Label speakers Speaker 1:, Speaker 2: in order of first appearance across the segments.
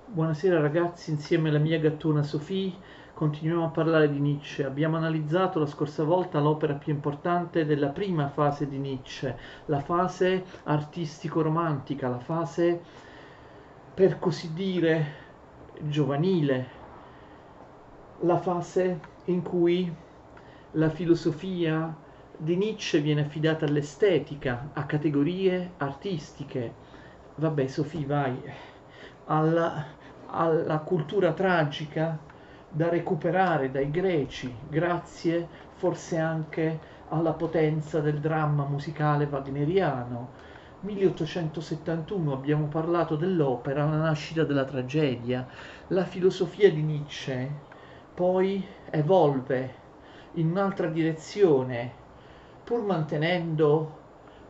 Speaker 1: Buonasera ragazzi, insieme alla mia gattona Sophie continuiamo a parlare di Nietzsche. Abbiamo analizzato la scorsa volta l'opera più importante della prima fase di Nietzsche, la fase artistico-romantica, la fase per così dire giovanile, la fase in cui la filosofia di Nietzsche viene affidata all'estetica, a categorie artistiche. Vabbè, Sophie, vai. Alla, alla cultura tragica da recuperare dai greci, grazie forse anche alla potenza del dramma musicale wagneriano. 1871 abbiamo parlato dell'opera, la nascita della tragedia. La filosofia di Nietzsche poi evolve in un'altra direzione, pur mantenendo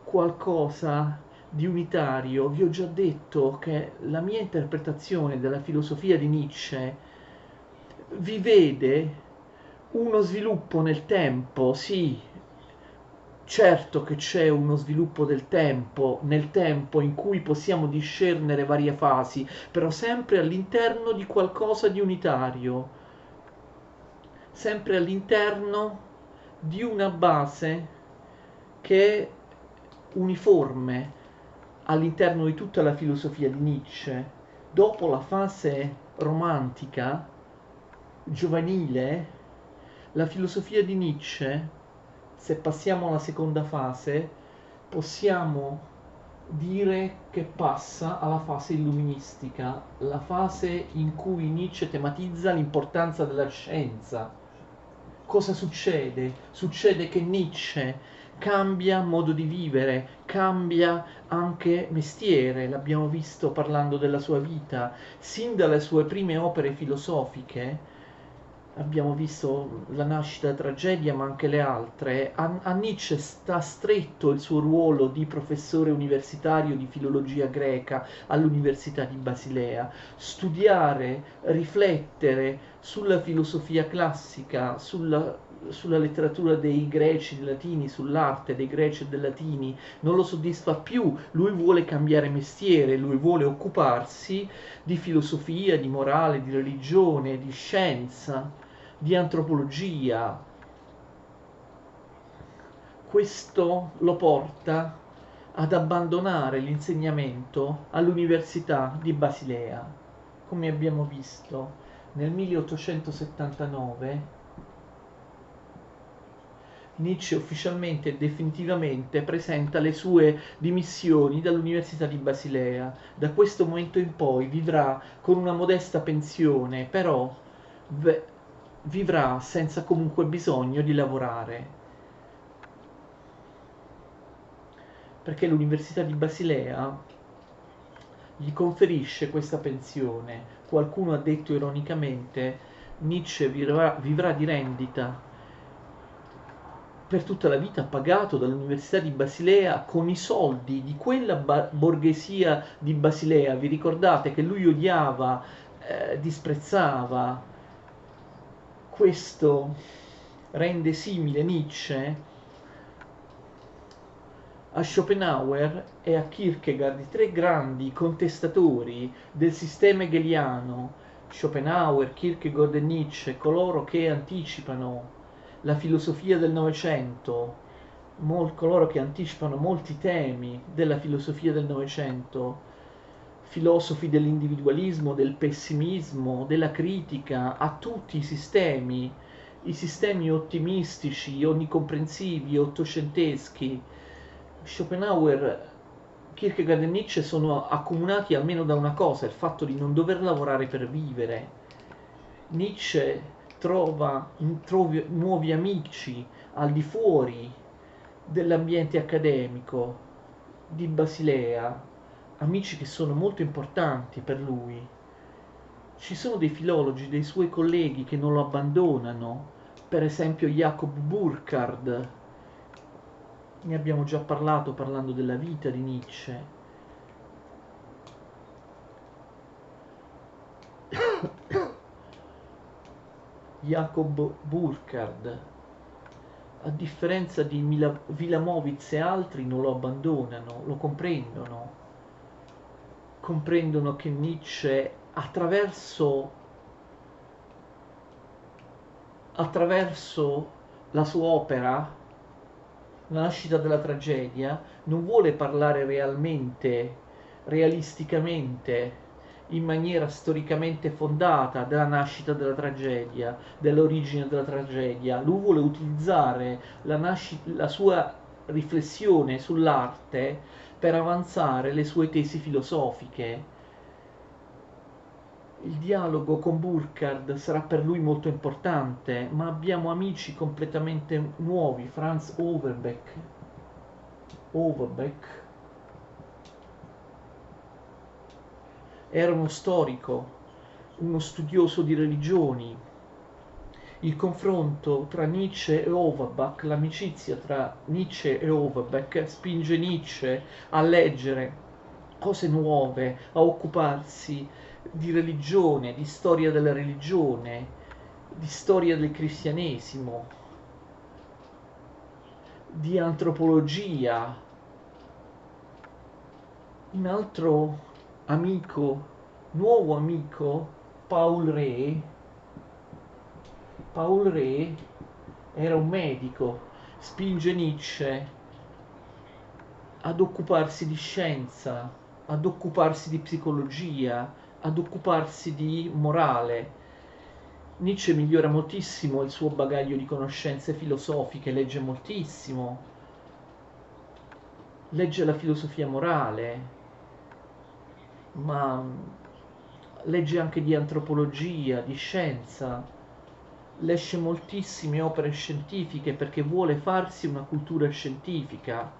Speaker 1: qualcosa di unitario. Vi ho già detto che la mia interpretazione della filosofia di Nietzsche vi vede uno sviluppo nel tempo, sì, certo che c'è uno sviluppo del tempo, nel tempo in cui possiamo discernere varie fasi, però sempre all'interno di qualcosa di unitario, sempre all'interno di una base che è uniforme all'interno di tutta la filosofia di Nietzsche. Dopo la fase romantica, giovanile, la filosofia di Nietzsche, se passiamo alla seconda fase, possiamo dire che passa alla fase illuministica, la fase in cui Nietzsche tematizza l'importanza della scienza. Cosa succede? Succede che Nietzsche cambia modo di vivere, cambia anche mestiere, l'abbiamo visto parlando della sua vita, sin dalle sue prime opere filosofiche. Abbiamo visto la nascita della tragedia, ma anche le altre. A Nietzsche sta stretto il suo ruolo di professore universitario di filologia greca all'Università di Basilea. Studiare, riflettere sulla filosofia classica, sulla letteratura dei greci e dei latini, sull'arte dei greci e dei latini, non lo soddisfa più. Lui vuole cambiare mestiere, lui vuole occuparsi di filosofia, di morale, di religione, di scienza, di antropologia. Questo lo porta ad abbandonare l'insegnamento all'Università di Basilea. Come abbiamo visto, nel 1879 Nietzsche ufficialmente e definitivamente presenta le sue dimissioni dall'Università di Basilea. Da questo momento in poi vivrà con una modesta pensione, però vivrà senza comunque bisogno di lavorare, perché l'Università di Basilea gli conferisce questa pensione. Qualcuno ha detto ironicamente: Nietzsche vivrà di rendita per tutta la vita, pagato dall'Università di Basilea con i soldi di quella borghesia di Basilea. Vi ricordate che lui odiava, disprezzava? Questo rende simile Nietzsche a Schopenhauer e a Kierkegaard, i tre grandi contestatori del sistema hegeliano. Schopenhauer, Kierkegaard e Nietzsche, coloro che anticipano la filosofia del Novecento, coloro che anticipano molti temi della filosofia del Novecento, filosofi dell'individualismo, del pessimismo, della critica a tutti i sistemi ottimistici, onnicomprensivi, ottocenteschi. Schopenhauer, Kierkegaard e Nietzsche sono accomunati almeno da una cosa, il fatto di non dover lavorare per vivere. Nietzsche trova nuovi amici al di fuori dell'ambiente accademico di Basilea, amici che sono molto importanti per lui. Ci sono dei filologi, dei suoi colleghi che non lo abbandonano, per esempio Jacob Burckhardt, ne abbiamo già parlato parlando della vita di Nietzsche. Jacob Burckhardt, a differenza di Wilamowitz e altri, non lo abbandonano, lo comprendono. Comprendono che Nietzsche attraverso, attraverso la sua opera, La nascita della tragedia, non vuole parlare realmente, realisticamente, in maniera storicamente fondata della nascita della tragedia, dell'origine della tragedia. Lui vuole utilizzare la sua riflessione sull'arte per avanzare le sue tesi filosofiche. Il dialogo con Burkhard sarà per lui molto importante, ma abbiamo amici completamente nuovi. Franz Overbeck era uno storico, uno studioso di religioni. Il confronto tra Nietzsche e Overbeck, l'amicizia tra Nietzsche e Overbeck spinge Nietzsche a leggere cose nuove, a occuparsi di religione, di storia della religione, di storia del cristianesimo, di antropologia. Un altro amico, nuovo amico, Paul Rée era un medico, spinge Nietzsche ad occuparsi di scienza, ad occuparsi di psicologia, ad occuparsi di morale. Nietzsche migliora moltissimo il suo bagaglio di conoscenze filosofiche, legge moltissimo, legge la filosofia morale, ma legge anche di antropologia, di scienza, legge moltissime opere scientifiche perché vuole farsi una cultura scientifica.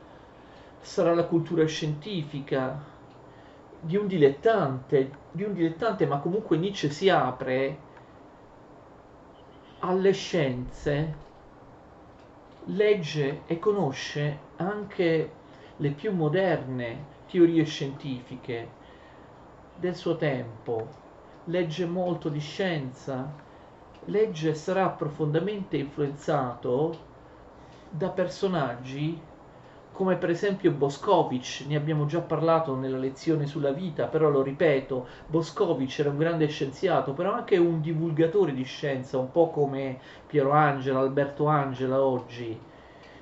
Speaker 1: Sarà la cultura scientifica di un dilettante, ma comunque Nietzsche si apre alle scienze, legge e conosce anche le più moderne teorie scientifiche del suo tempo, legge molto di scienza, legge e sarà profondamente influenzato da personaggi come per esempio Boscovich, ne abbiamo già parlato nella lezione sulla vita, però lo ripeto, Boscovich era un grande scienziato, però anche un divulgatore di scienza, un po' come Piero Angela, Alberto Angela oggi.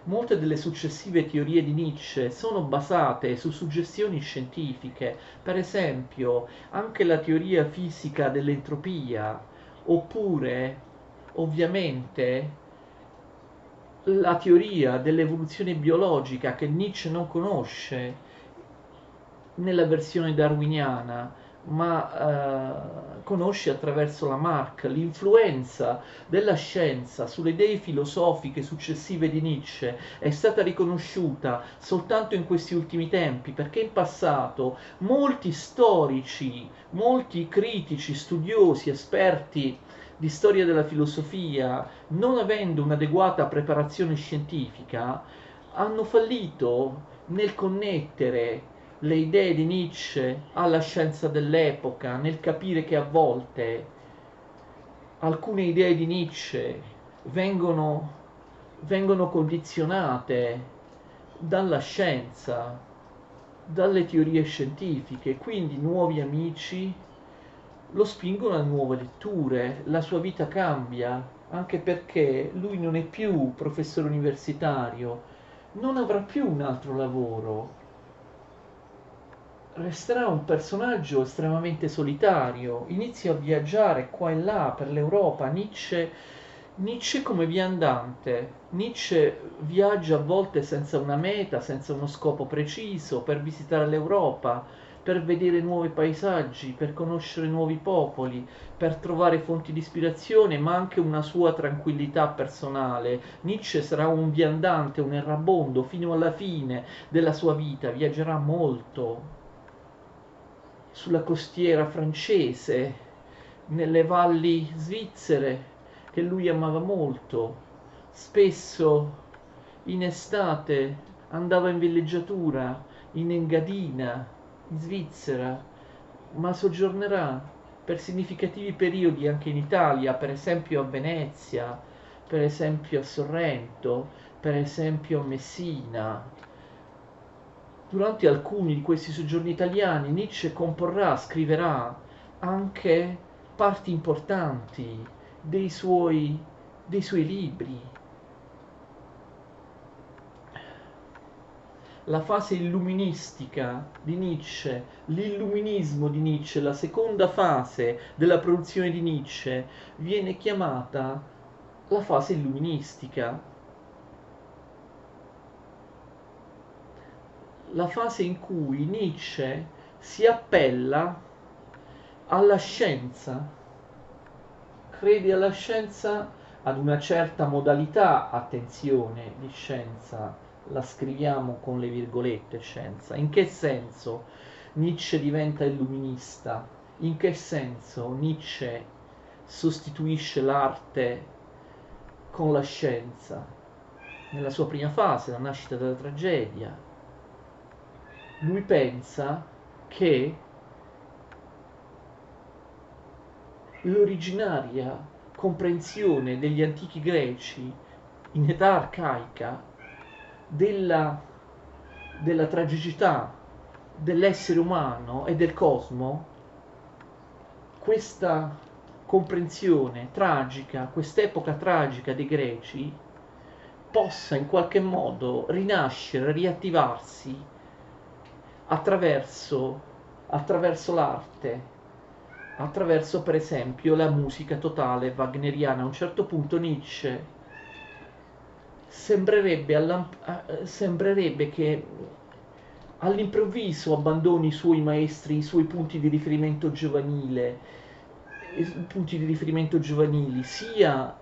Speaker 1: Molte delle successive teorie di Nietzsche sono basate su suggestioni scientifiche, per esempio anche la teoria fisica dell'entropia, oppure ovviamente la teoria dell'evoluzione biologica che Nietzsche non conosce nella versione darwiniana, ma conosce attraverso Lamarck. L'influenza della scienza sulle idee filosofiche successive di Nietzsche è stata riconosciuta soltanto in questi ultimi tempi, perché in passato molti storici, molti critici, studiosi, esperti di storia della filosofia, non avendo un'adeguata preparazione scientifica, hanno fallito nel connettere le idee di Nietzsche alla scienza dell'epoca, nel capire che a volte alcune idee di Nietzsche vengono condizionate dalla scienza, dalle teorie scientifiche, quindi nuovi amici lo spingono a nuove letture, la sua vita cambia, anche perché lui non è più professore universitario, non avrà più un altro lavoro, resterà un personaggio estremamente solitario, inizia a viaggiare qua e là per l'Europa. Nietzsche come viandante, Nietzsche viaggia a volte senza una meta, senza uno scopo preciso, per visitare l'Europa, per vedere nuovi paesaggi, per conoscere nuovi popoli, per trovare fonti di ispirazione, ma anche una sua tranquillità personale. Nietzsche sarà un viandante, un errabondo fino alla fine della sua vita, viaggerà molto sulla costiera francese, nelle valli svizzere che lui amava molto. Spesso in estate andava in villeggiatura in Engadina, in Svizzera, ma soggiornerà per significativi periodi anche in Italia, per esempio a Venezia, per esempio a Sorrento, per esempio a Messina. Durante alcuni di questi soggiorni italiani Nietzsche comporrà, scriverà anche parti importanti dei suoi libri. La fase illuministica di Nietzsche, l'illuminismo di Nietzsche, la seconda fase della produzione di Nietzsche, viene chiamata la fase illuministica, la fase in cui Nietzsche si appella alla scienza, crede alla scienza, ad una certa modalità, attenzione, di scienza, la scriviamo con le virgolette scienza. In che senso Nietzsche diventa illuminista? In che senso Nietzsche sostituisce l'arte con la scienza? Nella sua prima fase, la nascita della tragedia, lui pensa che l'originaria comprensione degli antichi greci in età arcaica della tragicità dell'essere umano e del cosmo, questa comprensione tragica, quest'epoca tragica dei greci, possa in qualche modo rinascere, riattivarsi attraverso l'arte, attraverso per esempio la musica totale wagneriana. A un certo punto Nietzsche sembrerebbe che all'improvviso abbandoni i suoi maestri, i suoi punti di riferimento giovanili, sia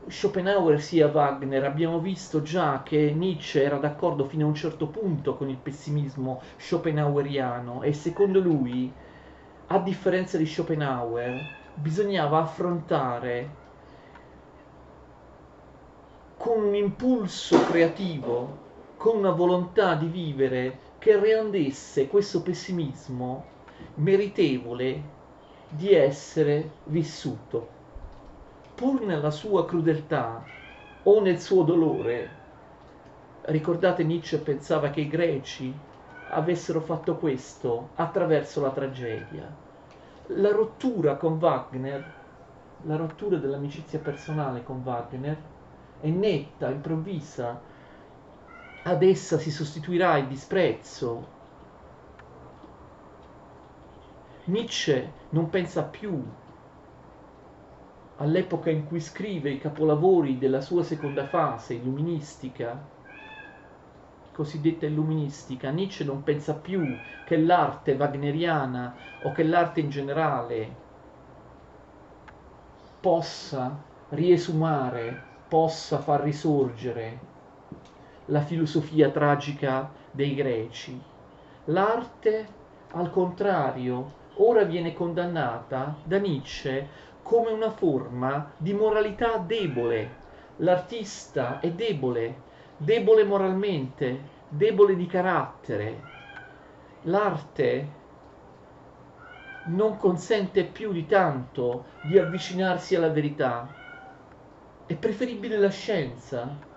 Speaker 1: Schopenhauer sia Wagner. Abbiamo visto già che Nietzsche era d'accordo fino a un certo punto con il pessimismo schopenhaueriano e secondo lui, a differenza di Schopenhauer, bisognava affrontare con un impulso creativo, con una volontà di vivere che rendesse questo pessimismo meritevole di essere vissuto. Pur nella sua crudeltà o nel suo dolore, ricordate, Nietzsche pensava che i greci avessero fatto questo attraverso la tragedia. La rottura con Wagner, la rottura dell'amicizia personale con Wagner è netta, improvvisa. Ad essa si sostituirà il disprezzo. Nietzsche non pensa più all'epoca in cui scrive i capolavori della sua seconda fase illuministica, cosiddetta illuministica. Nietzsche non pensa più che l'arte wagneriana o che l'arte in generale possa riesumare, possa far risorgere la filosofia tragica dei greci. L'arte, al contrario, ora viene condannata da Nietzsche come una forma di moralità debole. L'artista è debole, debole moralmente, debole di carattere. L'arte non consente più di tanto di avvicinarsi alla verità. È preferibile la scienza.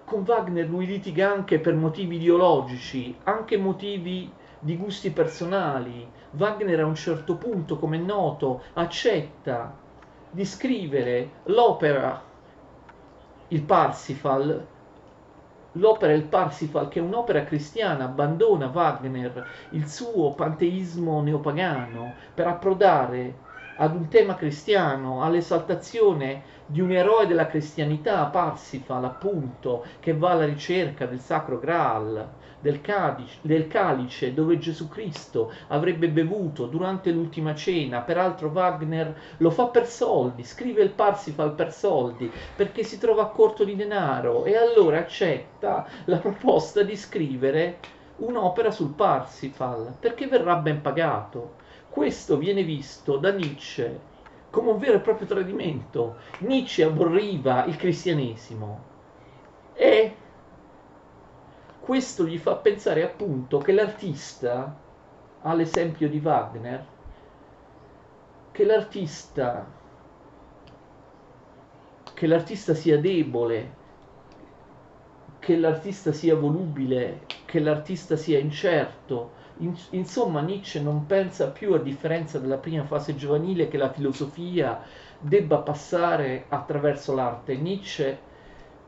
Speaker 1: Con Wagner lui litiga anche per motivi ideologici, anche motivi di gusti personali. Wagner a un certo punto, come è noto, accetta di scrivere il Parsifal, l'opera Il Parsifal, che è un'opera cristiana. Abbandona Wagner il suo panteismo neopagano per approdare ad un tema cristiano, all'esaltazione di un eroe della cristianità, Parsifal appunto, che va alla ricerca del Sacro Graal, del calice dove Gesù Cristo avrebbe bevuto durante l'ultima cena. Peraltro Wagner lo fa per soldi, scrive il Parsifal per soldi, perché si trova a corto di denaro e allora accetta la proposta di scrivere un'opera sul Parsifal, perché verrà ben pagato. Questo viene visto da Nietzsche come un vero e proprio tradimento. Nietzsche aborriva il cristianesimo e questo gli fa pensare appunto che l'artista, all'esempio di Wagner, che l'artista sia debole, che l'artista sia volubile, che l'artista sia incerto, Insomma, Nietzsche non pensa più, a differenza della prima fase giovanile, che la filosofia debba passare attraverso l'arte. Nietzsche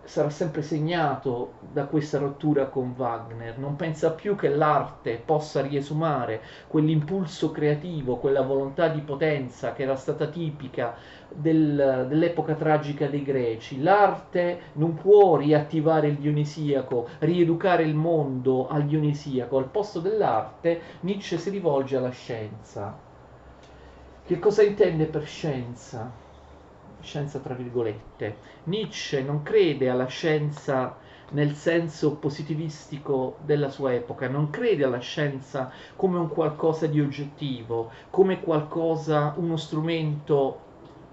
Speaker 1: sarà sempre segnato da questa rottura con Wagner, non pensa più che l'arte possa riesumare quell'impulso creativo, quella volontà di potenza che era stata tipica dell'epoca tragica dei Greci. L'arte non può riattivare il dionisiaco, rieducare il mondo al dionisiaco. Al posto dell'arte Nietzsche si rivolge alla scienza. Che cosa intende per scienza? Scienza tra virgolette. Nietzsche non crede alla scienza nel senso positivistico della sua epoca, non crede alla scienza come un qualcosa di oggettivo, come qualcosa, uno strumento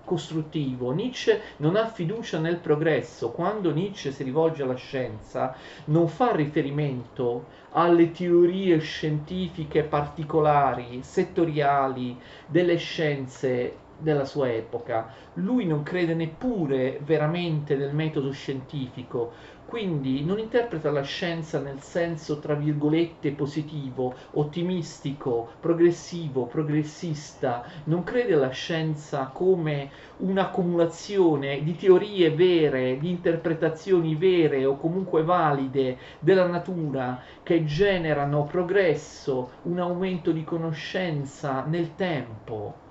Speaker 1: costruttivo. Nietzsche non ha fiducia nel progresso. Quando Nietzsche si rivolge alla scienza, non fa riferimento alle teorie scientifiche particolari, settoriali delle scienze della sua epoca. Lui non crede neppure veramente nel metodo scientifico, quindi non interpreta la scienza nel senso tra virgolette positivo, ottimistico, progressivo, progressista, non crede alla scienza come un'accumulazione di teorie vere, di interpretazioni vere o comunque valide della natura che generano progresso, un aumento di conoscenza nel tempo.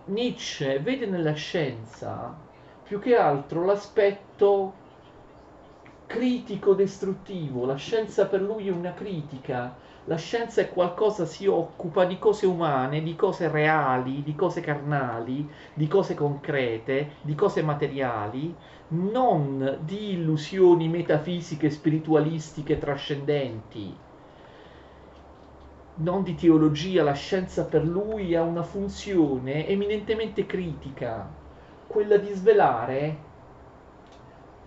Speaker 1: Nietzsche vede nella scienza più che altro l'aspetto critico-destruttivo. La scienza per lui è una critica. La scienza è qualcosa, si occupa di cose umane, di cose reali, di cose carnali, di cose concrete, di cose materiali, non di illusioni metafisiche, spiritualistiche, trascendenti, non di teologia. La scienza per lui ha una funzione eminentemente critica, quella di svelare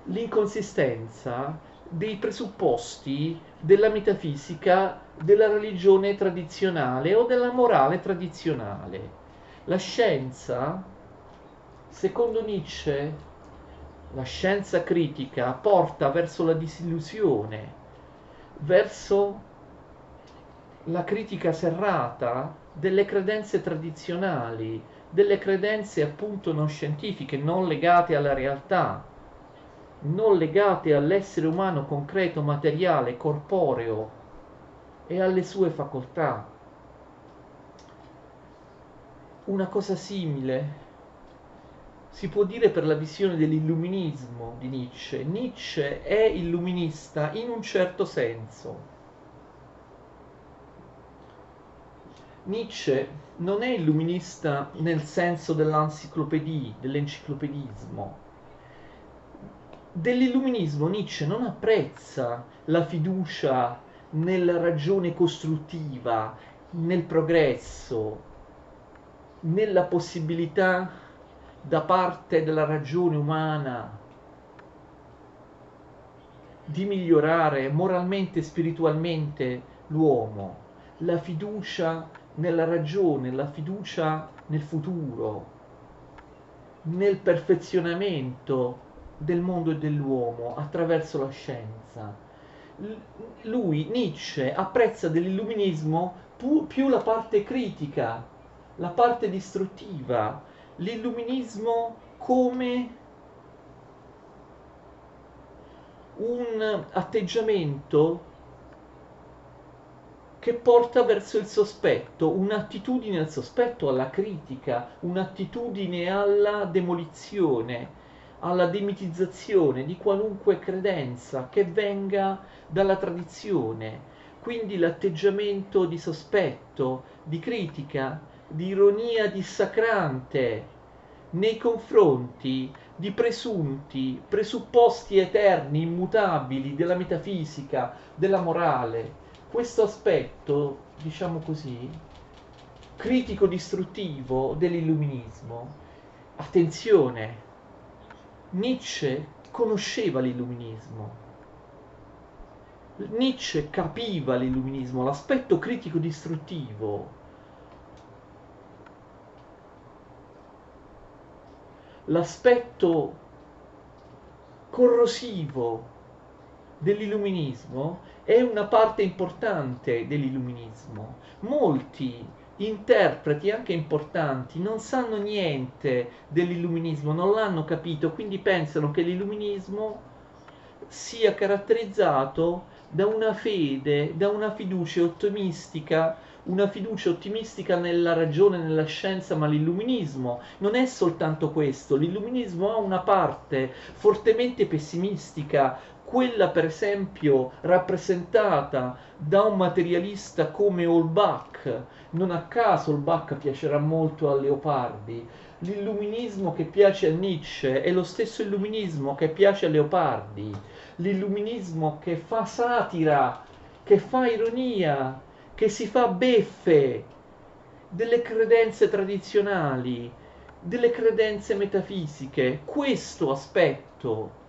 Speaker 1: l'inconsistenza dei presupposti della metafisica, della religione tradizionale o della morale tradizionale. La scienza, secondo Nietzsche, la scienza critica porta verso la disillusione, verso la critica serrata delle credenze tradizionali, delle credenze appunto non scientifiche, non legate alla realtà, non legate all'essere umano concreto, materiale, corporeo e alle sue facoltà. Una cosa simile si può dire per la visione dell'illuminismo di Nietzsche. Nietzsche è illuminista in un certo senso. Nietzsche non è illuminista nel senso dell'enciclopedismo. Dell'illuminismo Nietzsche non apprezza la fiducia nella ragione costruttiva, nel progresso, nella possibilità da parte della ragione umana di migliorare moralmente e spiritualmente l'uomo, la fiducia nella ragione, la fiducia nel futuro, nel perfezionamento del mondo e dell'uomo attraverso la scienza. Lui, Nietzsche, apprezza dell'illuminismo più la parte critica, la parte distruttiva, l'illuminismo come un atteggiamento che porta verso il sospetto, un'attitudine al sospetto, alla critica, un'attitudine alla demolizione, alla demitizzazione di qualunque credenza che venga dalla tradizione. Quindi l'atteggiamento di sospetto, di critica, di ironia dissacrante nei confronti di presunti, presupposti eterni, immutabili della metafisica, della morale. Questo aspetto, diciamo così, critico-distruttivo dell'illuminismo. Attenzione, Nietzsche conosceva l'illuminismo. Nietzsche capiva l'illuminismo, l'aspetto critico-distruttivo, l'aspetto corrosivo dell'illuminismo è una parte importante dell'illuminismo. Molti interpreti anche importanti non sanno niente dell'illuminismo, non l'hanno capito, quindi pensano che l'illuminismo sia caratterizzato da una fede, da una fiducia ottimistica nella ragione, nella scienza, ma l'illuminismo non è soltanto questo, l'illuminismo ha una parte fortemente pessimistica, quella per esempio rappresentata da un materialista come Holbach. Non a caso Holbach piacerà molto a Leopardi. L'illuminismo che piace a Nietzsche è lo stesso illuminismo che piace a Leopardi. L'illuminismo che fa satira, che fa ironia, che si fa beffe delle credenze tradizionali, delle credenze metafisiche. Questo aspetto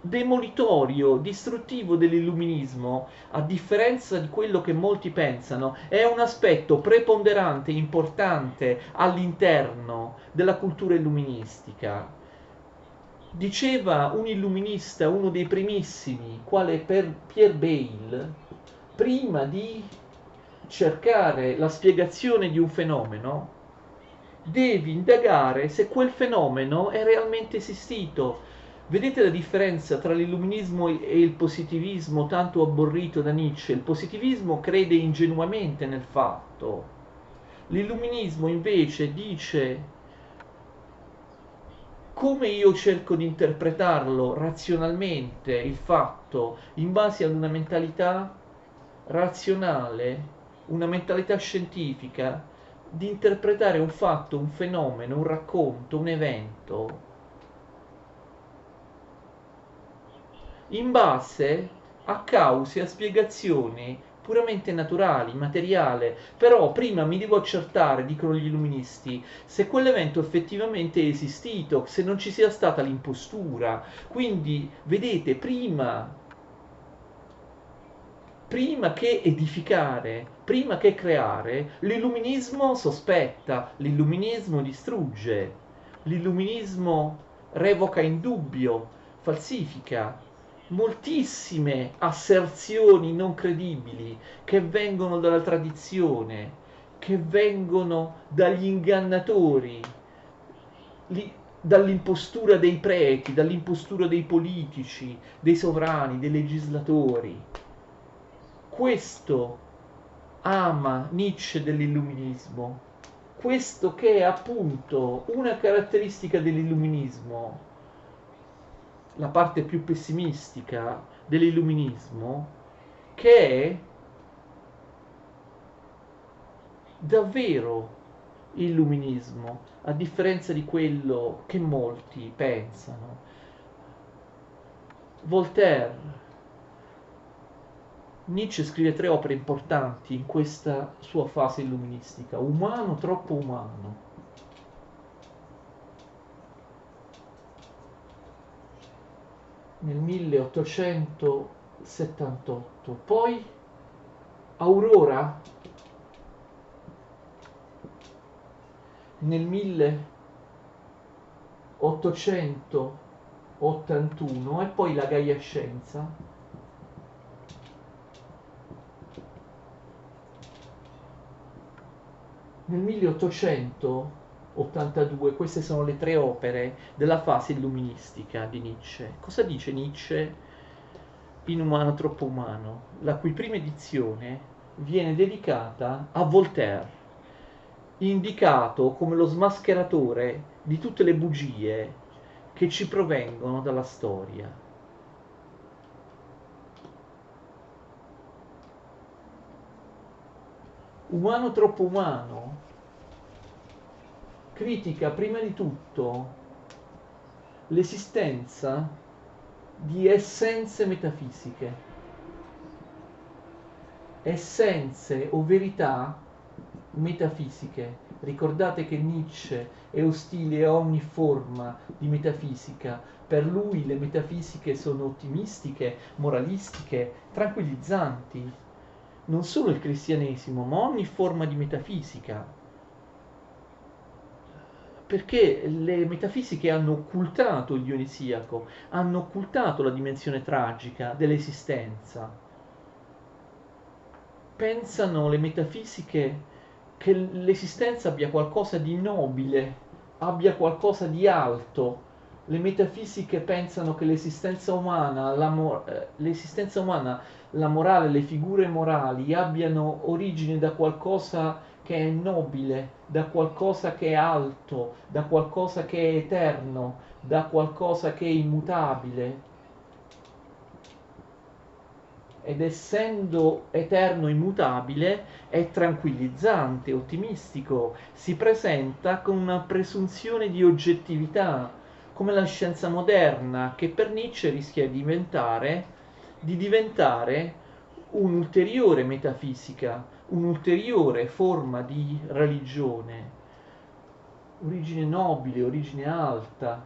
Speaker 1: demolitorio, distruttivo dell'illuminismo, a differenza di quello che molti pensano, è un aspetto preponderante, importante all'interno della cultura illuministica. Diceva un illuminista, uno dei primissimi, quale Pierre Bayle, prima di cercare la spiegazione di un fenomeno, devi indagare se quel fenomeno è realmente esistito. Vedete la differenza tra l'illuminismo e il positivismo tanto abborrito da Nietzsche? Il positivismo crede ingenuamente nel fatto. L'illuminismo invece dice: come io cerco di interpretarlo razionalmente, il fatto, in base ad una mentalità razionale, una mentalità scientifica, di interpretare un fatto, un fenomeno, un racconto, un evento, in base a cause, a spiegazioni puramente naturali, materiale. Però prima mi devo accertare, dicono gli illuministi, se quell'evento effettivamente è esistito, se non ci sia stata l'impostura. Quindi, vedete, prima che edificare, prima che creare, l'illuminismo sospetta, l'illuminismo distrugge, l'illuminismo revoca in dubbio, falsifica. Moltissime asserzioni non credibili che vengono dalla tradizione, che vengono dagli ingannatori, dall'impostura dei preti, dall'impostura dei politici, dei sovrani, dei legislatori. Questo ama Nietzsche dell'illuminismo, questo che è appunto una caratteristica dell'illuminismo, la parte più pessimistica dell'illuminismo, che è davvero illuminismo, a differenza di quello che molti pensano. Voltaire, Nietzsche scrive 3 opere importanti in questa sua fase illuministica: Umano, troppo umano, nel 1878, poi Aurora nel 1881 e poi La Gaia Scienza nel 1882. Queste sono le 3 opere della fase illuministica di Nietzsche. Cosa dice Nietzsche in Umano troppo umano, la cui prima edizione viene dedicata a Voltaire, indicato come lo smascheratore di tutte le bugie che ci provengono dalla storia. Umano troppo umano critica prima di tutto l'esistenza di essenze metafisiche, essenze o verità metafisiche. Ricordate che Nietzsche è ostile a ogni forma di metafisica. Per lui le metafisiche sono ottimistiche, moralistiche, tranquillizzanti. Non solo il cristianesimo, ma ogni forma di metafisica. perché le metafisiche hanno occultato il dionisiaco, hanno occultato la dimensione tragica dell'esistenza. Pensano le metafisiche che l'esistenza abbia qualcosa di nobile, abbia qualcosa di alto. Le metafisiche pensano che l'esistenza umana, la morale, le figure morali abbiano origine da qualcosa che è nobile, da qualcosa che è alto, da qualcosa che è eterno, da qualcosa che è immutabile. Ed essendo eterno e immutabile è tranquillizzante, ottimistico, si presenta con una presunzione di oggettività, come la scienza moderna, che per Nietzsche rischia di diventare un'ulteriore metafisica, un'ulteriore forma di religione, origine nobile, origine alta.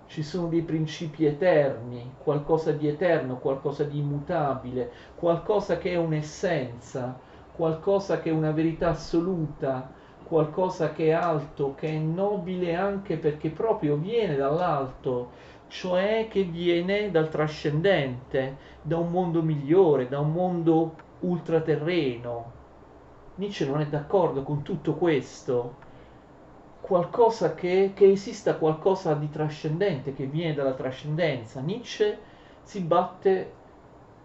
Speaker 1: Ci sono dei principi eterni, qualcosa di eterno, qualcosa di immutabile, qualcosa che è un'essenza, qualcosa che è una verità assoluta, qualcosa che è alto, che è nobile anche perché proprio viene dall'alto, cioè che viene dal trascendente, da un mondo migliore, da un mondo ultraterreno. Nietzsche non è d'accordo con tutto questo, qualcosa che esista qualcosa di trascendente, che viene dalla trascendenza. Nietzsche si batte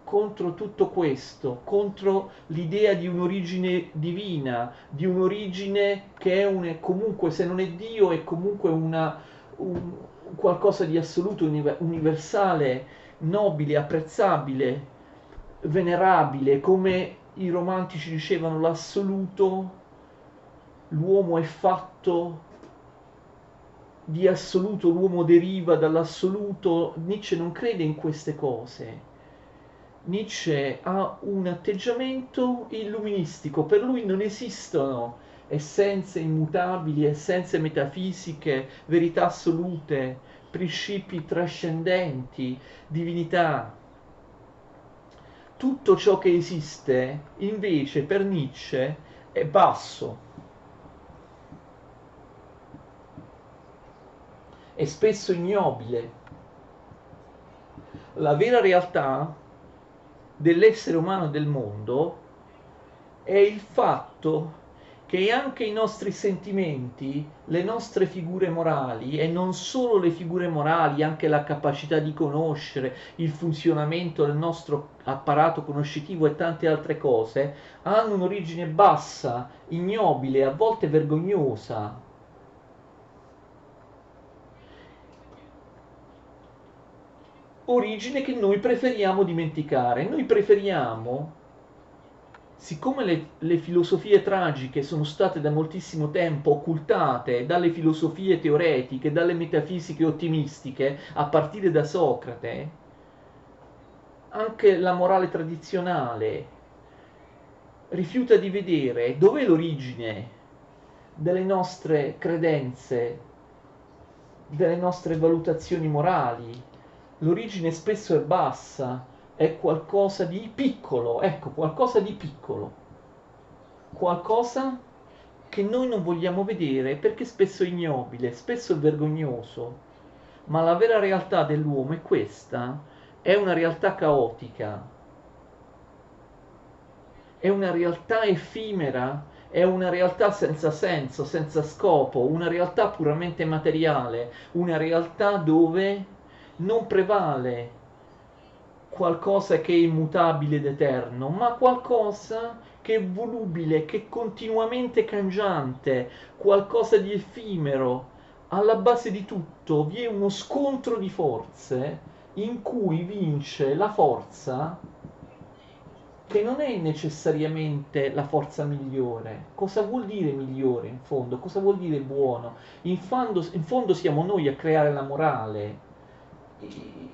Speaker 1: contro tutto questo, contro l'idea di un'origine divina, di un'origine che è comunque, se non è Dio, è comunque un, qualcosa di assoluto, universale, nobile, apprezzabile, venerabile, come i romantici dicevano l'assoluto, l'uomo è fatto di assoluto, l'uomo deriva dall'assoluto. Nietzsche non crede in queste cose. Nietzsche ha un atteggiamento illuministico, per lui non esistono essenze immutabili, essenze metafisiche, verità assolute, principi trascendenti, divinità. Tutto ciò che esiste, invece, per Nietzsche è basso, è spesso ignobile. La vera realtà dell'essere umano e del mondo è il fatto che anche i nostri sentimenti, le nostre figure morali, e non solo le figure morali, anche la capacità di conoscere, il funzionamento del nostro apparato conoscitivo e tante altre cose, hanno un'origine bassa, ignobile, a volte vergognosa. Origine che noi preferiamo dimenticare. Noi preferiamo, siccome le filosofie tragiche sono state da moltissimo tempo occultate dalle filosofie teoretiche, dalle metafisiche ottimistiche, a partire da Socrate, anche la morale tradizionale rifiuta di vedere dov'è l'origine delle nostre credenze, delle nostre valutazioni morali. L'origine spesso è bassa, è qualcosa di piccolo, ecco, qualcosa di piccolo, qualcosa che noi non vogliamo vedere perché spesso è ignobile, spesso è vergognoso, ma la vera realtà dell'uomo è questa, è una realtà caotica, è una realtà effimera, è una realtà senza senso, senza scopo, una realtà puramente materiale, una realtà dove non prevale qualcosa che è immutabile ed eterno, ma qualcosa che è volubile, che è continuamente cangiante, qualcosa di effimero. Alla base di tutto vi è uno scontro di forze in cui vince la forza che non è necessariamente la forza migliore. Cosa vuol dire migliore in fondo? Cosa vuol dire buono? In fondo siamo noi a creare la morale,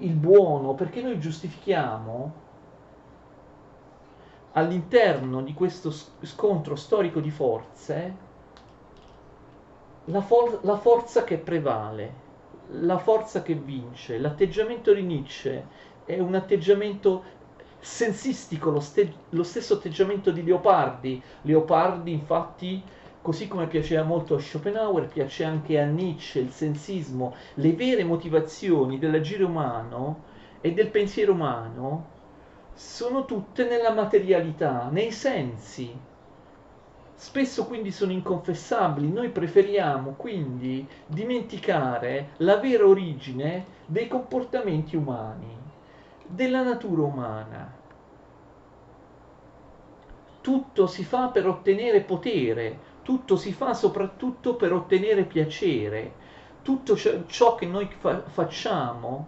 Speaker 1: il buono, perché noi giustifichiamo all'interno di questo scontro storico di forze la forza che prevale, la forza che vince. L'atteggiamento di Nietzsche è un atteggiamento sensistico, lo stesso atteggiamento di Leopardi. Leopardi infatti così come piaceva molto a Schopenhauer, piace anche a Nietzsche il sensismo, le vere motivazioni dell'agire umano e del pensiero umano sono tutte nella materialità, nei sensi. Spesso quindi sono inconfessabili, noi preferiamo quindi dimenticare la vera origine dei comportamenti umani, della natura umana. Tutto si fa per ottenere potere, tutto si fa soprattutto per ottenere piacere. Tutto ciò che noi facciamo,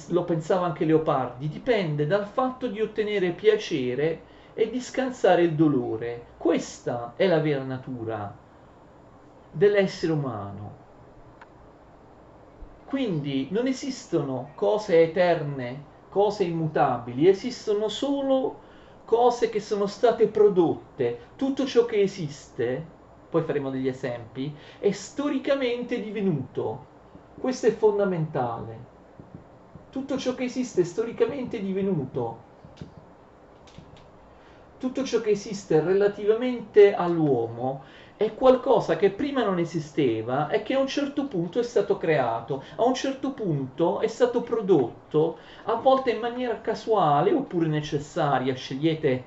Speaker 1: lo pensava anche Leopardi, dipende dal fatto di ottenere piacere e di scansare il dolore. Questa è la vera natura dell'essere umano. Quindi non esistono cose eterne, cose immutabili, esistono solo cose che sono state prodotte. Tutto ciò che esiste, poi faremo degli esempi, è storicamente divenuto. Questo è fondamentale. Tutto ciò che esiste è storicamente divenuto. Tutto ciò che esiste relativamente all'uomo è qualcosa che prima non esisteva e che a un certo punto è stato creato, a un certo punto è stato prodotto, a volte in maniera casuale oppure necessaria, scegliete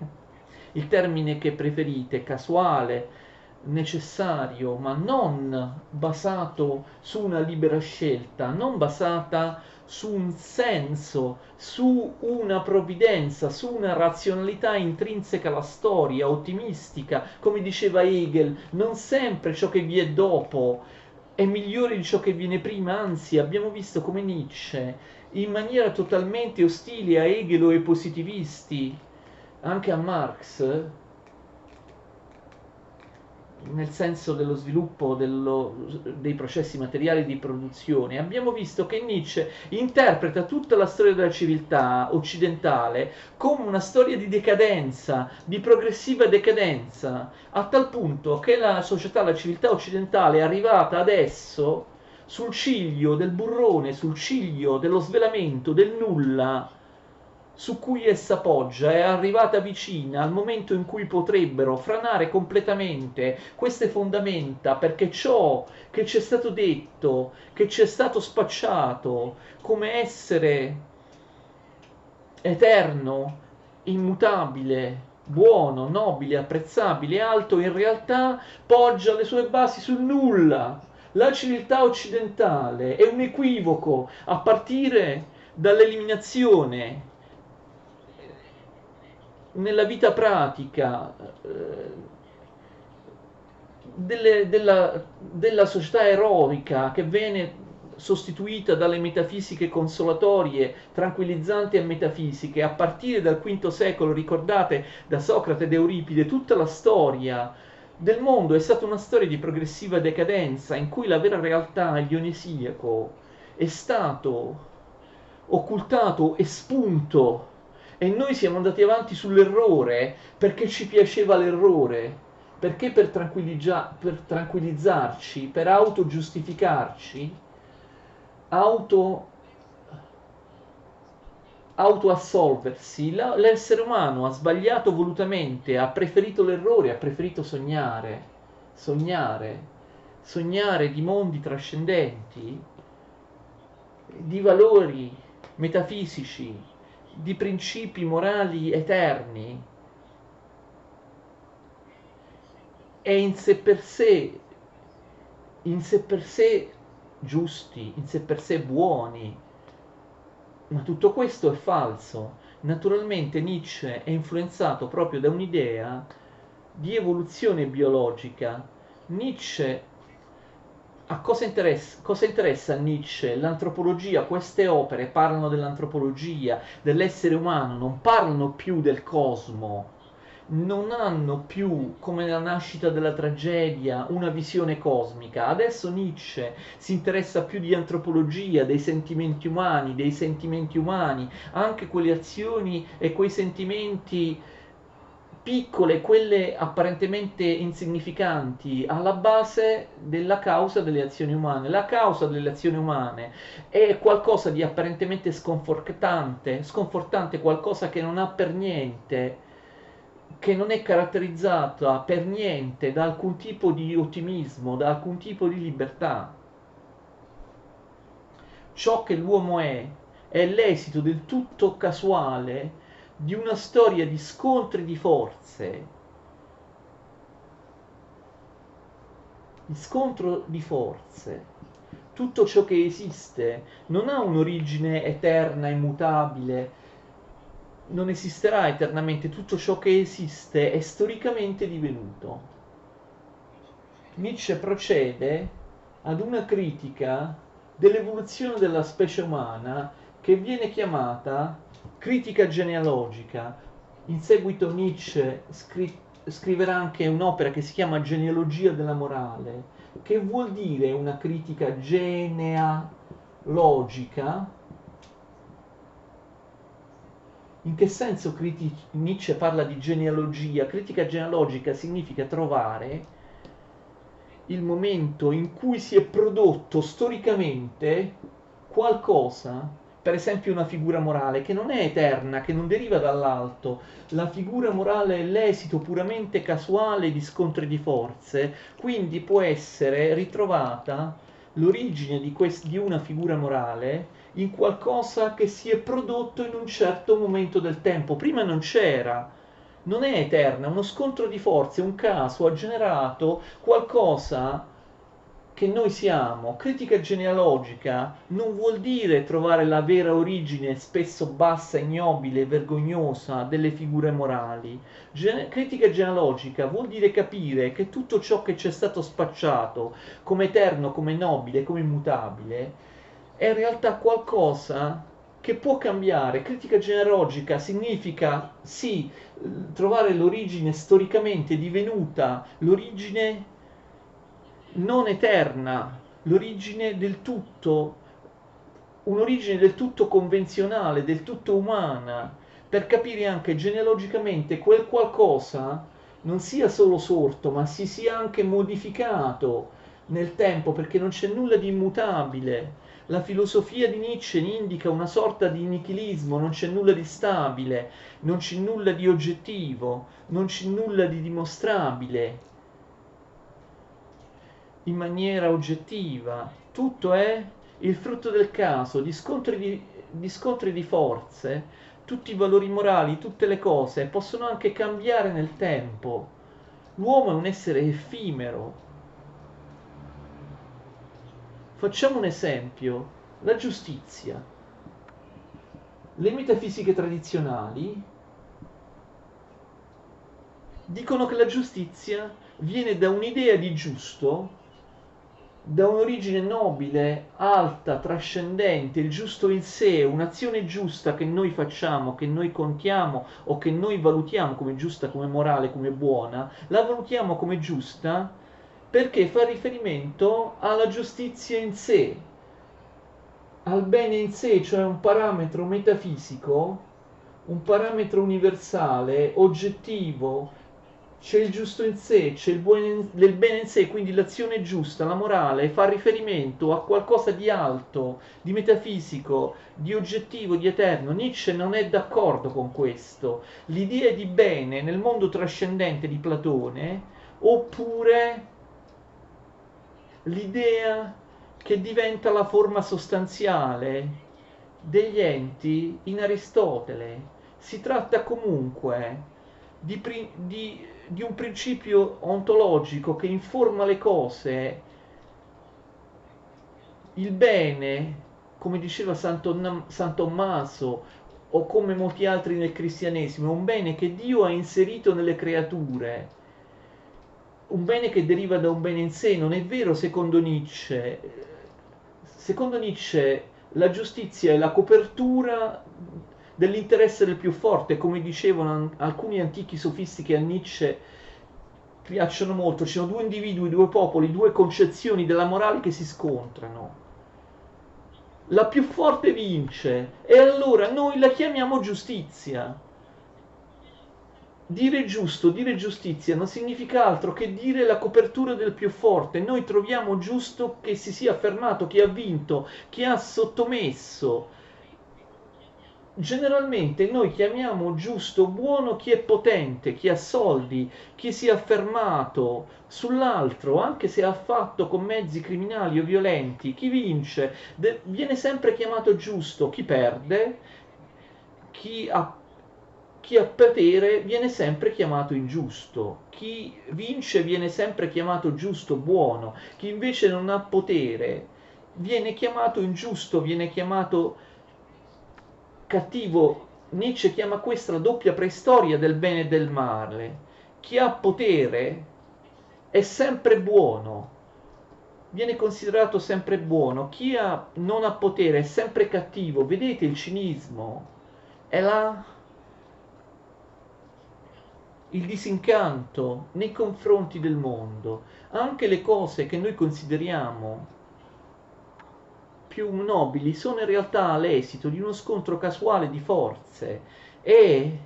Speaker 1: il termine che preferite, casuale, necessario, ma non basato su una libera scelta, non basata su un senso, su una provvidenza, su una razionalità intrinseca alla storia, ottimistica, come diceva Hegel, non sempre ciò che vi è dopo è migliore di ciò che viene prima, anzi abbiamo visto come Nietzsche, in maniera totalmente ostile a Hegel o ai positivisti, anche a Marx, nel senso dello sviluppo dei processi materiali di produzione, abbiamo visto che Nietzsche interpreta tutta la storia della civiltà occidentale come una storia di decadenza, di progressiva decadenza, a tal punto che la società, la civiltà occidentale è arrivata adesso sul ciglio del burrone, sul ciglio dello svelamento, del nulla, su cui essa poggia, è arrivata vicina al momento in cui potrebbero franare completamente queste fondamenta, perché ciò che ci è stato detto, che ci è stato spacciato come essere eterno, immutabile, buono, nobile, apprezzabile, alto, in realtà poggia le sue basi sul nulla. La civiltà occidentale è un equivoco a partire dall'eliminazione nella vita pratica della società eroica che viene sostituita dalle metafisiche consolatorie, tranquillizzanti e metafisiche, a partire dal V secolo, ricordate, da Socrate ed Euripide, tutta la storia del mondo è stata una storia di progressiva decadenza in cui la vera realtà, il dionisiaco, è stato occultato, espunto, e noi siamo andati avanti sull'errore perché ci piaceva l'errore, perché per tranquillizzarci, per autogiustificarci, auto, autoassolversi, l'essere umano ha sbagliato volutamente, ha preferito l'errore, ha preferito sognare, sognare, sognare di mondi trascendenti, di valori metafisici, di principi morali eterni, e in sé per sé giusti, in sé per sé buoni. Ma tutto questo è falso. Naturalmente Nietzsche è influenzato proprio da un'idea di evoluzione biologica. Nietzsche, a cosa interessa a Nietzsche? L'antropologia, queste opere parlano dell'antropologia, dell'essere umano, non parlano più del cosmo, non hanno più, come nella nascita della tragedia, una visione cosmica. Adesso Nietzsche si interessa più di antropologia, dei sentimenti umani, anche quelle azioni e quei sentimenti piccole, quelle apparentemente insignificanti, alla base della causa delle azioni umane. La causa delle azioni umane è qualcosa di apparentemente sconfortante, qualcosa che non ha per niente che non è caratterizzata per niente da alcun tipo di ottimismo, da alcun tipo di libertà. Ciò che l'uomo è l'esito del tutto casuale di una storia di scontri di forze, di scontro di forze. Tutto ciò che esiste non ha un'origine eterna, immutabile, non esisterà eternamente, tutto ciò che esiste è storicamente divenuto. Nietzsche procede ad una critica dell'evoluzione della specie umana che viene chiamata critica genealogica. In seguito Nietzsche scriverà anche un'opera che si chiama Genealogia della morale, che vuol dire una critica genealogica. In che senso Nietzsche parla di genealogia? Critica genealogica significa trovare il momento in cui si è prodotto storicamente qualcosa, per esempio una figura morale, che non è eterna, che non deriva dall'alto. La figura morale è l'esito puramente casuale di scontri di forze, quindi può essere ritrovata l'origine di una figura morale in qualcosa che si è prodotto in un certo momento del tempo. Prima non c'era, non è eterna, uno scontro di forze, un caso ha generato qualcosa che noi siamo. Critica genealogica non vuol dire trovare la vera origine, spesso bassa, ignobile, vergognosa, delle figure morali. Critica genealogica vuol dire capire che tutto ciò che ci è stato spacciato come eterno, come nobile, come immutabile, è in realtà qualcosa che può cambiare. Critica genealogica significa sì, trovare l'origine storicamente divenuta, l'origine non eterna, l'origine del tutto, un'origine del tutto convenzionale, del tutto umana, per capire anche genealogicamente quel qualcosa non sia solo sorto, ma si sia anche modificato nel tempo, perché non c'è nulla di immutabile. La filosofia di Nietzsche indica una sorta di nichilismo, non c'è nulla di stabile, non c'è nulla di oggettivo, non c'è nulla di dimostrabile in maniera oggettiva. Tutto è il frutto del caso, di scontri di forze. Tutti i valori morali, tutte le cose possono anche cambiare nel tempo. L'uomo è un essere effimero. Facciamo un esempio, la giustizia. Le metafisiche tradizionali dicono che la giustizia viene da un'idea di giusto, da un'origine nobile, alta, trascendente, il giusto in sé, un'azione giusta che noi facciamo, che noi contiamo o che noi valutiamo come giusta, come morale, come buona, la valutiamo come giusta perché fa riferimento alla giustizia in sé, al bene in sé, cioè un parametro metafisico, un parametro universale, oggettivo. C'è il giusto in sé, c'è il bene in sé, quindi l'azione giusta, la morale, fa riferimento a qualcosa di alto, di metafisico, di oggettivo, di eterno. Nietzsche non è d'accordo con questo. L'idea di bene nel mondo trascendente di Platone, oppure l'idea che diventa la forma sostanziale degli enti in Aristotele. Si tratta comunque di un principio ontologico che informa le cose. Il bene, come diceva San Tommaso o come molti altri nel cristianesimo, è un bene che Dio ha inserito nelle creature, un bene che deriva da un bene in sé. Non è vero secondo Nietzsche. Secondo Nietzsche la giustizia è la copertura dell'interesse del più forte, come dicevano alcuni antichi sofisti che a Nietzsche piacciono molto. Ci sono due individui, due popoli, due concezioni della morale che si scontrano. La più forte vince e allora noi la chiamiamo giustizia. Dire giusto, dire giustizia non significa altro che dire la copertura del più forte. Noi troviamo giusto che si sia affermato, che ha vinto, che ha sottomesso. generalmente noi chiamiamo giusto, buono chi è potente, chi ha soldi, chi si è affermato sull'altro, anche se ha fatto con mezzi criminali o violenti. Chi vince viene sempre chiamato giusto, chi perde, chi ha, chi ha potere viene sempre chiamato ingiusto, chi vince viene sempre chiamato giusto, buono, chi invece non ha potere viene chiamato ingiusto, viene chiamato cattivo. Nietzsche chiama questa la doppia preistoria del bene e del male. Chi ha potere è sempre buono, viene considerato sempre buono, chi non ha potere è sempre cattivo. Vedete il cinismo? È là il disincanto nei confronti del mondo. Anche le cose che noi consideriamo più nobili sono in realtà l'esito di uno scontro casuale di forze. E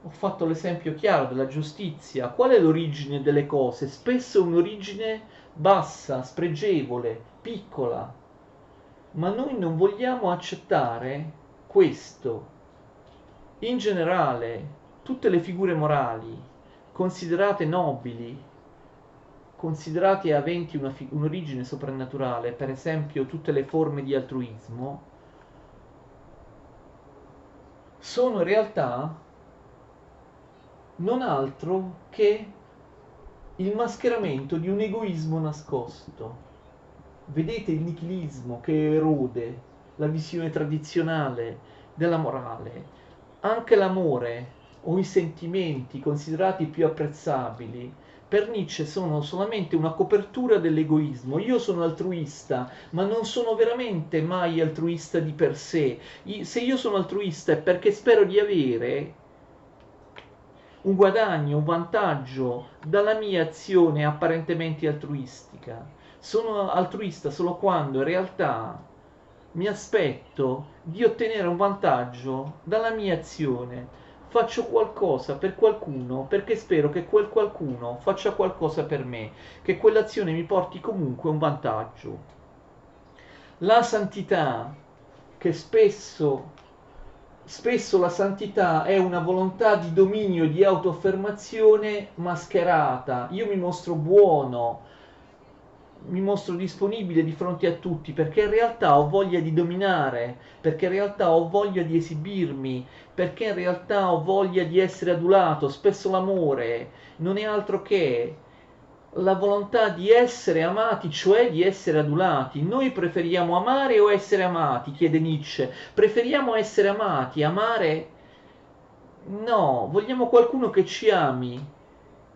Speaker 1: ho fatto l'esempio chiaro della giustizia. Qual è l'origine delle cose? Spesso un'origine bassa, spregevole, piccola, ma noi non vogliamo accettare questo. In generale, tutte le figure morali considerate nobili, considerate aventi un'origine soprannaturale, per esempio tutte le forme di altruismo, sono in realtà non altro che il mascheramento di un egoismo nascosto. Vedete il nichilismo che erode la visione tradizionale della morale. Anche l'amore o i sentimenti considerati più apprezzabili per Nietzsche sono solamente una copertura dell'egoismo. Io sono altruista, ma non sono veramente mai altruista di per sé. Se io sono altruista è perché spero di avere un guadagno, un vantaggio dalla mia azione apparentemente altruistica. Sono altruista solo quando in realtà mi aspetto di ottenere un vantaggio dalla mia azione. Faccio qualcosa per qualcuno perché spero che quel qualcuno faccia qualcosa per me, che quell'azione mi porti comunque un vantaggio. La santità, che spesso la santità è una volontà di dominio e di autoaffermazione mascherata. Io mi mostro buono, mi mostro disponibile di fronte a tutti perché in realtà ho voglia di dominare, perché in realtà ho voglia di esibirmi, perché in realtà ho voglia di essere adulato. Spesso l'amore non è altro che la volontà di essere amati, cioè di essere adulati. Noi preferiamo amare o essere amati? Chiede Nietzsche. Preferiamo essere amati, amare? No, vogliamo qualcuno che ci ami.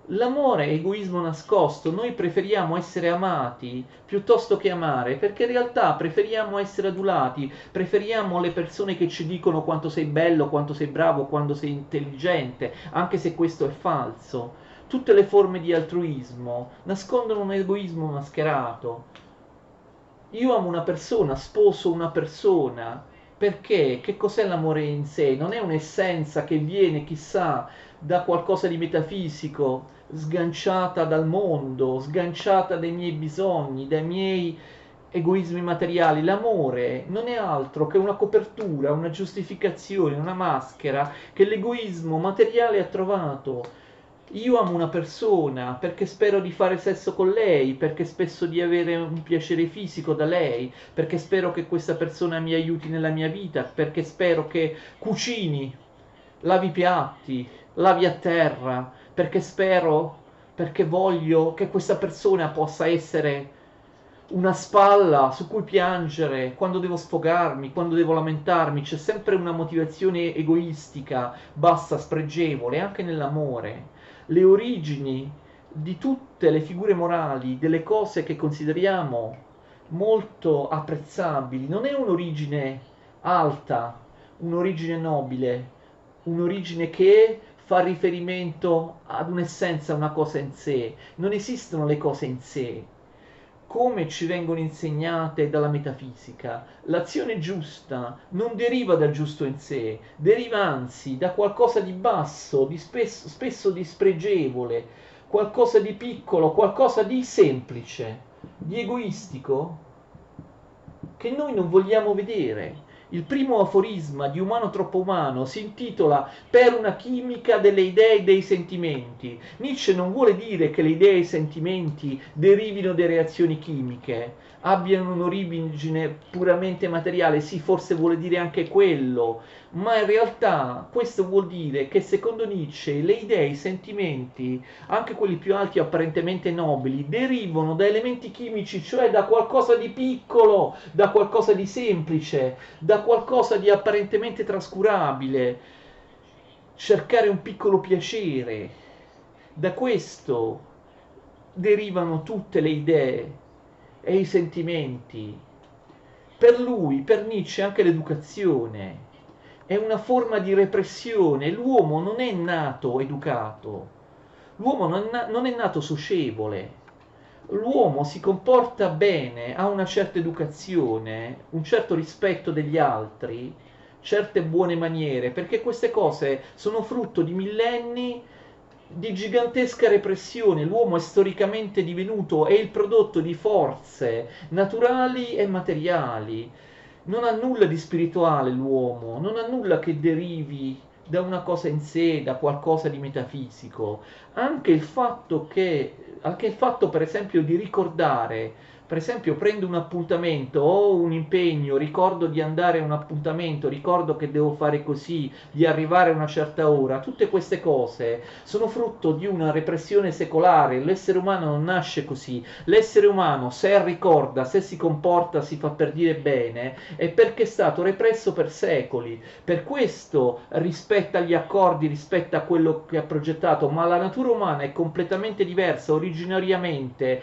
Speaker 1: L'amore è egoismo nascosto, noi preferiamo essere amati piuttosto che amare, perché in realtà preferiamo essere adulati, preferiamo le persone che ci dicono quanto sei bello, quanto sei bravo, quanto sei intelligente, anche se questo è falso. Tutte le forme di altruismo nascondono un egoismo mascherato. Io amo una persona, sposo una persona, perché? Che cos'è l'amore in sé? Non è un'essenza che viene, chissà, da qualcosa di metafisico, sganciata dal mondo, sganciata dai miei bisogni, dai miei egoismi materiali. L'amore non è altro che una copertura, una giustificazione, una maschera che l'egoismo materiale ha trovato. Io amo una persona perché spero di fare sesso con lei, perché spesso di avere un piacere fisico da lei, perché spero che questa persona mi aiuti nella mia vita, perché spero che cucini, lavi i piatti, lavi a terra, perché spero, perché voglio che questa persona possa essere una spalla su cui piangere quando devo sfogarmi, quando devo lamentarmi. C'è sempre una motivazione egoistica, bassa, spregevole, anche nell'amore. Le origini di tutte le figure morali, delle cose che consideriamo molto apprezzabili, non è un'origine alta, un'origine nobile, un'origine che fa riferimento ad un'essenza, a una cosa in sé. Non esistono le cose in sé come ci vengono insegnate dalla metafisica. L'azione giusta non deriva dal giusto in sé, deriva anzi da qualcosa di basso, di spesso di spregevole, qualcosa di piccolo, qualcosa di semplice, di egoistico, che noi non vogliamo vedere. Il primo aforisma di Umano troppo umano si intitola Per una chimica delle idee e dei sentimenti. Nietzsche non vuole dire che le idee e i sentimenti derivino da reazioni chimiche, abbiano un'origine puramente materiale, sì, forse vuole dire anche quello, ma in realtà questo vuol dire che secondo Nietzsche le idee, i sentimenti, anche quelli più alti o apparentemente nobili, derivano da elementi chimici, cioè da qualcosa di piccolo, da qualcosa di semplice, da qualcosa di apparentemente trascurabile, cercare un piccolo piacere. Da questo derivano tutte le idee e i sentimenti. Per lui, per Nietzsche, anche l'educazione è una forma di repressione. L'uomo non è nato educato, l'uomo non è nato socievole. L'uomo si comporta bene, ha una certa educazione, un certo rispetto degli altri, certe buone maniere, perché queste cose sono frutto di millenni di gigantesca repressione. L'uomo è storicamente divenuto, è il prodotto di forze naturali e materiali. Non ha nulla di spirituale l'uomo, non ha nulla che derivi da una cosa in sé, da qualcosa di metafisico. Anche il fatto per esempio di ricordare, per esempio prendo un appuntamento, ho un impegno, ricordo di andare a un appuntamento, ricordo che devo fare così, di arrivare a una certa ora, tutte queste cose sono frutto di una repressione secolare. L'essere umano non nasce così, l'essere umano se ricorda, se si comporta, si fa per dire bene, è perché è stato represso per secoli. Per questo rispetta gli accordi, rispetta quello che ha progettato, ma la natura umana è completamente diversa. Originariamente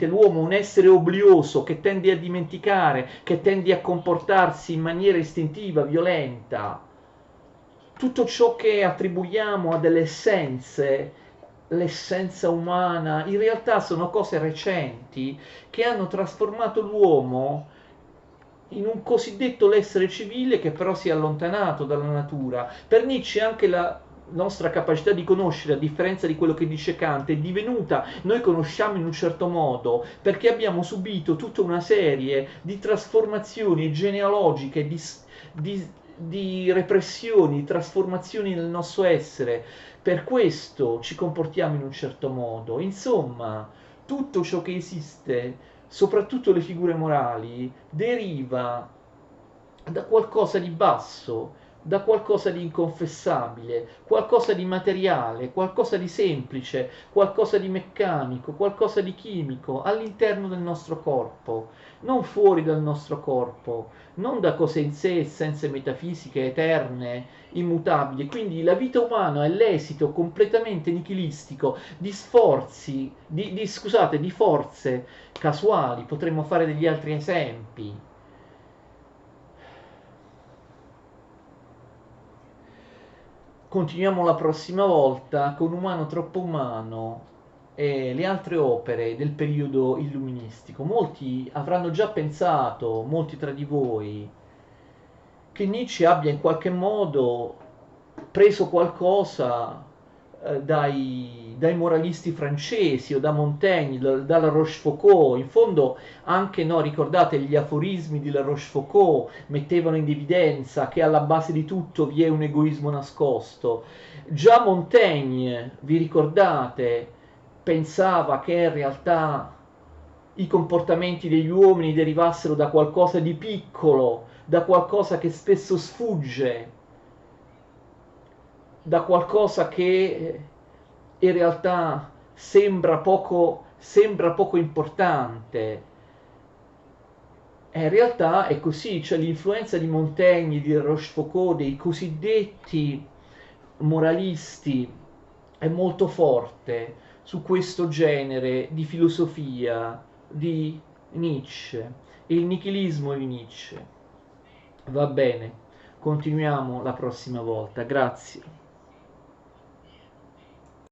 Speaker 1: l'uomo è un essere oblioso che tende a dimenticare, che tende a comportarsi in maniera istintiva, violenta. Tutto ciò che attribuiamo a delle essenze, l'essenza umana, in realtà sono cose recenti che hanno trasformato l'uomo in un cosiddetto essere civile che però si è allontanato dalla natura. Per Nietzsche anche la nostra capacità di conoscere, a differenza di quello che dice Kant, è divenuta, noi conosciamo in un certo modo perché abbiamo subito tutta una serie di trasformazioni genealogiche, di repressioni, trasformazioni nel nostro essere. Per questo ci comportiamo in un certo modo. Insomma, tutto ciò che esiste, soprattutto le figure morali, deriva da qualcosa di basso, da qualcosa di inconfessabile, qualcosa di materiale, qualcosa di semplice, qualcosa di meccanico, qualcosa di chimico all'interno del nostro corpo, non fuori dal nostro corpo, non da cose in sé, essenze metafisiche, eterne, immutabili. Quindi la vita umana è l'esito completamente nichilistico di sforzi, scusate, di forze casuali. Potremmo fare degli altri esempi. Continuiamo la prossima volta con Umano troppo umano e le altre opere del periodo illuministico. Molti avranno già pensato, molti tra di voi, che Nietzsche abbia in qualche modo preso qualcosa dai moralisti francesi o da Montaigne, dalla Rochefoucauld. In fondo anche, no, ricordate, gli aforismi di La Rochefoucauld mettevano in evidenza che alla base di tutto vi è un egoismo nascosto. Già Montaigne, vi ricordate, pensava che in realtà i comportamenti degli uomini derivassero da qualcosa di piccolo, da qualcosa che spesso sfugge, da qualcosa che in realtà sembra poco importante. E in realtà è così, cioè l'influenza di Montaigne, di Rochefoucauld, dei cosiddetti moralisti è molto forte su questo genere di filosofia di Nietzsche, il nichilismo di Nietzsche. Va bene, continuiamo la prossima volta, grazie.